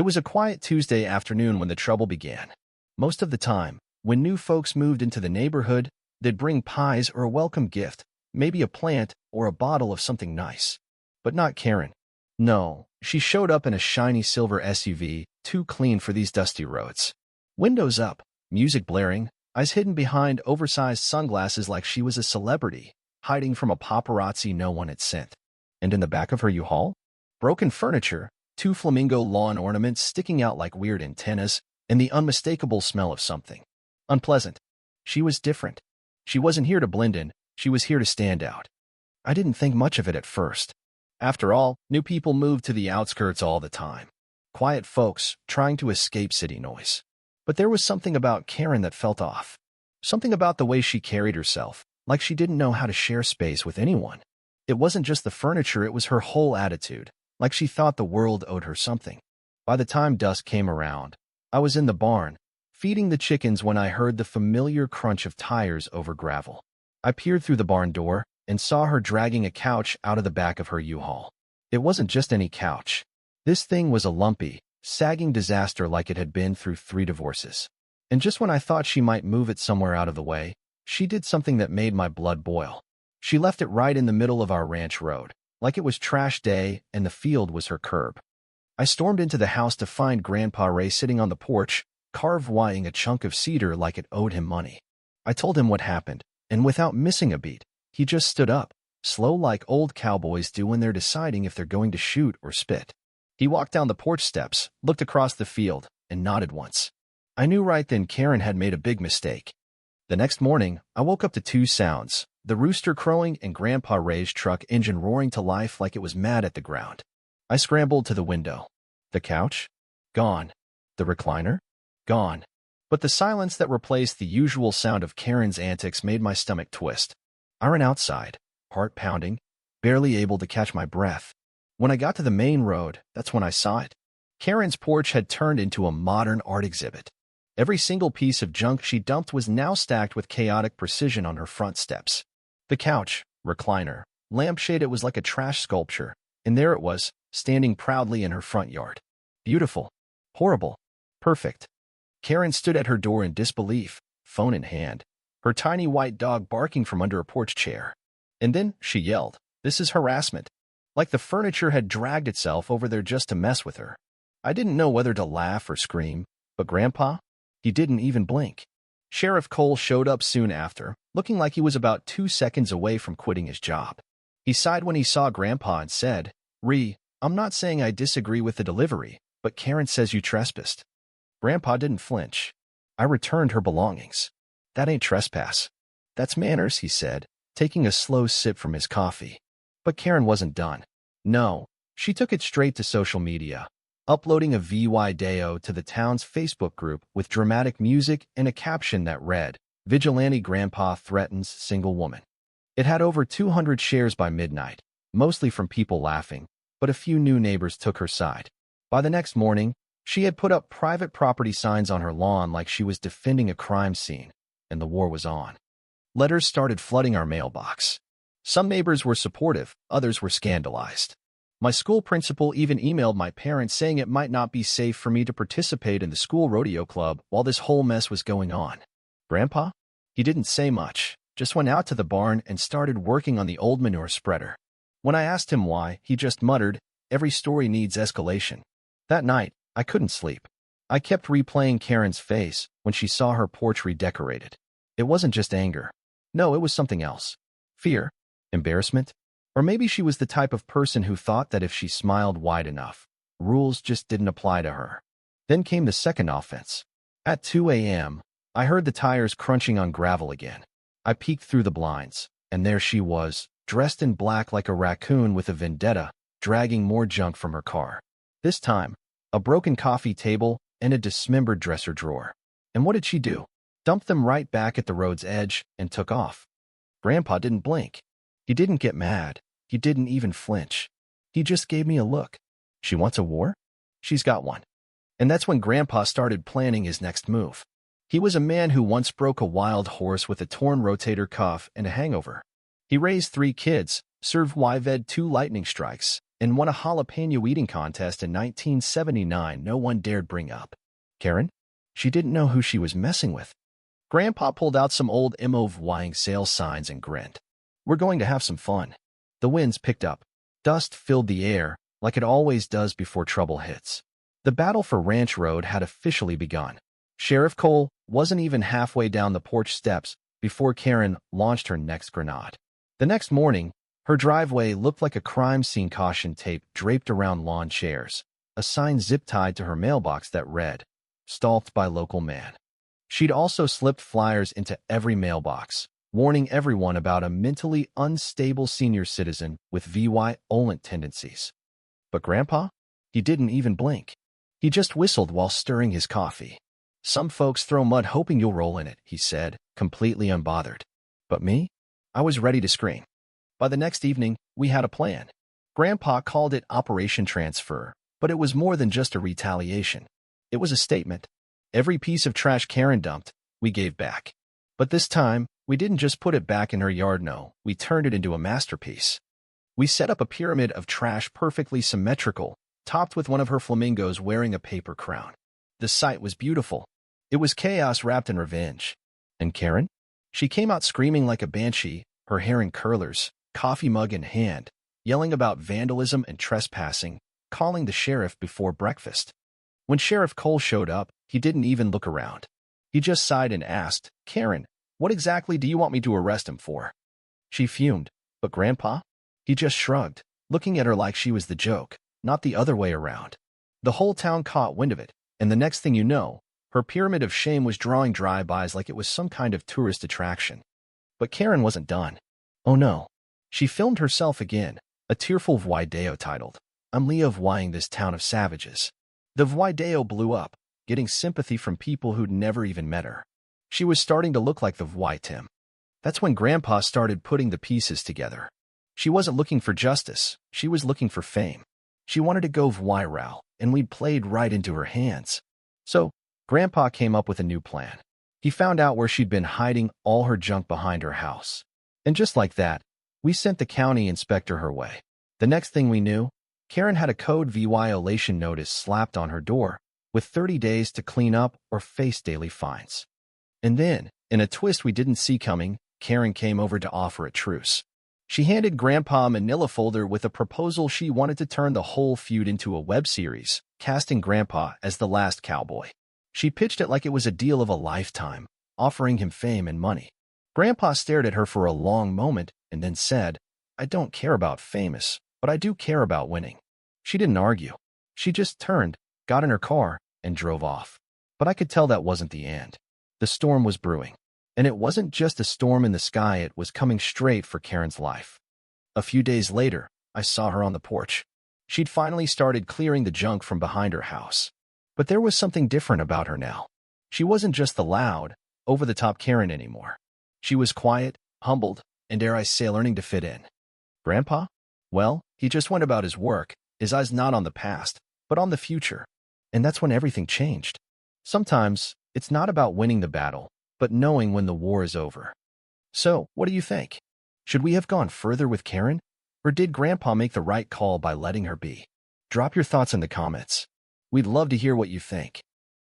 It was a quiet Tuesday afternoon when the trouble began. Most of the time, when new folks moved into the neighborhood, they'd bring pies or a welcome gift, maybe a plant or a bottle of something nice. But not Karen. No, she showed up in a shiny silver SUV, too clean for these dusty roads. Windows up, music blaring, eyes hidden behind oversized sunglasses like she was a celebrity, hiding from a paparazzi no one had sent. And in the back of her U-Haul? Broken furniture, two flamingo lawn ornaments sticking out like weird antennas, and the unmistakable smell of something. Unpleasant. She was different. She wasn't here to blend in, she was here to stand out. I didn't think much of it at first. After all, new people moved to the outskirts all the time. Quiet folks, trying to escape city noise. But there was something about Karen that felt off. Something about the way she carried herself, like she didn't know how to share space with anyone. It wasn't just the furniture, it was her whole attitude, like she thought the world owed her something. By the time dusk came around, I was in the barn, feeding the chickens when I heard the familiar crunch of tires over gravel. I peered through the barn door and saw her dragging a couch out of the back of her U-Haul. It wasn't just any couch. This thing was a lumpy, sagging disaster like it had been through 3 divorces. And just when I thought she might move it somewhere out of the way, she did something that made my blood boil. She left it right in the middle of our ranch road, like it was trash day and the field was her curb. I stormed into the house to find Grandpa Ray sitting on the porch, carve-wying a chunk of cedar like it owed him money. I told him what happened, and without missing a beat, he just stood up, slow like old cowboys do when they're deciding if they're going to shoot or spit. He walked down the porch steps, looked across the field, and nodded once. I knew right then Karen had made a big mistake. The next morning, I woke up to 2 sounds, the rooster crowing and Grandpa Ray's truck engine roaring to life like it was mad at the ground. I scrambled to the window. The couch? Gone. The recliner? Gone. But the silence that replaced the usual sound of Karen's antics made my stomach twist. I ran outside, heart pounding, barely able to catch my breath. When I got to the main road, that's when I saw it. Karen's porch had turned into a modern art exhibit. Every single piece of junk she dumped was now stacked with chaotic precision on her front steps. The couch, recliner, lampshade, it was like a trash sculpture, and there it was, standing proudly in her front yard. Beautiful. Horrible. Perfect. Karen stood at her door in disbelief, phone in hand, her tiny white dog barking from under a porch chair. And then she yelled, "This is harassment." Like the furniture had dragged itself over there just to mess with her. I didn't know whether to laugh or scream, but Grandpa? He didn't even blink. Sheriff Cole showed up soon after, looking like he was about 2 seconds away from quitting his job. He sighed when he saw Grandpa and said, "I'm not saying I disagree with the delivery, but Karen says you trespassed." Grandpa didn't flinch. I returned her belongings. "That ain't trespass. That's manners," he said, taking a slow sip from his coffee. But Karen wasn't done. No, she took it straight to social media, uploading a video to the town's Facebook group with dramatic music and a caption that read, "Vigilante Grandpa Threatens Single Woman." It had over 200 shares by midnight, mostly from people laughing, but a few new neighbors took her side. By the next morning, she had put up private property signs on her lawn like she was defending a crime scene, and the war was on. Letters started flooding our mailbox. Some neighbors were supportive, others were scandalized. My school principal even emailed my parents saying it might not be safe for me to participate in the school rodeo club while this whole mess was going on. Grandpa? He didn't say much, just went out to the barn and started working on the old manure spreader. When I asked him why, he just muttered, "Every story needs escalation." That night, I couldn't sleep. I kept replaying Karen's face when she saw her porch redecorated. It wasn't just anger. No, it was something else. Fear. Embarrassment. Or maybe she was the type of person who thought that if she smiled wide enough, rules just didn't apply to her. Then came the second offense. At 2 a.m., I heard the tires crunching on gravel again. I peeked through the blinds, and there she was, dressed in black like a raccoon with a vendetta, dragging more junk from her car. This time, a broken coffee table and a dismembered dresser drawer. And what did she do? Dumped them right back at the road's edge and took off. Grandpa didn't blink. He didn't get mad. He didn't even flinch. He just gave me a look. She wants a war? She's got one. And that's when Grandpa started planning his next move. He was a man who once broke a wild horse with a torn rotator cuff and a hangover. He raised 3 kids, served YVED 2 lightning strikes, and won a jalapeno eating contest in 1979 no one dared bring up. Karen? She didn't know who she was messing with. Grandpa pulled out some old MOVYing sales signs and grinned. We're going to have some fun. The winds picked up. Dust filled the air, like it always does before trouble hits. The battle for Ranch Road had officially begun. Sheriff Cole wasn't even halfway down the porch steps before Karen launched her next grenade. The next morning, her driveway looked like a crime scene, caution tape draped around lawn chairs, a sign zip-tied to her mailbox that read, "Stalked by local man." She'd also slipped flyers into every mailbox, warning everyone about a mentally unstable senior citizen with violent tendencies. But Grandpa? He didn't even blink. He just whistled while stirring his coffee. Some folks throw mud hoping you'll roll in it, he said, completely unbothered. But me? I was ready to scream. By the next evening, we had a plan. Grandpa called it Operation Transfer, but it was more than just a retaliation. It was a statement. Every piece of trash Karen dumped, we gave back. But this time, we didn't just put it back in her yard, no, we turned it into a masterpiece. We set up a pyramid of trash perfectly symmetrical, topped with one of her flamingos wearing a paper crown. The sight was beautiful. It was chaos wrapped in revenge. And Karen? She came out screaming like a banshee, her hair in curlers, coffee mug in hand, yelling about vandalism and trespassing, calling the sheriff before breakfast. When Sheriff Cole showed up, he didn't even look around. He just sighed and asked, "Karen, what exactly do you want me to arrest him for?" She fumed. But Grandpa? He just shrugged, looking at her like she was the joke, not the other way around. The whole town caught wind of it, and the next thing you know, her pyramid of shame was drawing drive-bys like it was some kind of tourist attraction. But Karen wasn't done. Oh no. She filmed herself again, a tearful video titled, "I'm Leovying this town of savages." The video blew up, getting sympathy from people who'd never even met her. She was starting to look like the Tim. That's when Grandpa started putting the pieces together. She wasn't looking for justice, she was looking for fame. She wanted to go viral, and we'd played right into her hands. So, Grandpa came up with a new plan. He found out where she'd been hiding all her junk behind her house. And just like that, we sent the county inspector her way. The next thing we knew, Karen had a code violation notice slapped on her door, with 30 days to clean up or face daily fines. And then, in a twist we didn't see coming, Karen came over to offer a truce. She handed Grandpa a manila folder with a proposal. She wanted to turn the whole feud into a web series, casting Grandpa as the last cowboy. She pitched it like it was a deal of a lifetime, offering him fame and money. Grandpa stared at her for a long moment and then said, "I don't care about famous, but I do care about winning." She didn't argue. She just turned, got in her car, and drove off. But I could tell that wasn't the end. The storm was brewing. And it wasn't just a storm in the sky, it was coming straight for Karen's life. A few days later, I saw her on the porch. She'd finally started clearing the junk from behind her house. But there was something different about her now. She wasn't just the loud, over-the-top Karen anymore. She was quiet, humbled, and dare I say, learning to fit in. Grandpa? Well, he just went about his work, his eyes not on the past, but on the future. And that's when everything changed. Sometimes, it's not about winning the battle, but knowing when the war is over. So, what do you think? Should we have gone further with Karen? Or did Grandpa make the right call by letting her be? Drop your thoughts in the comments. We'd love to hear what you think.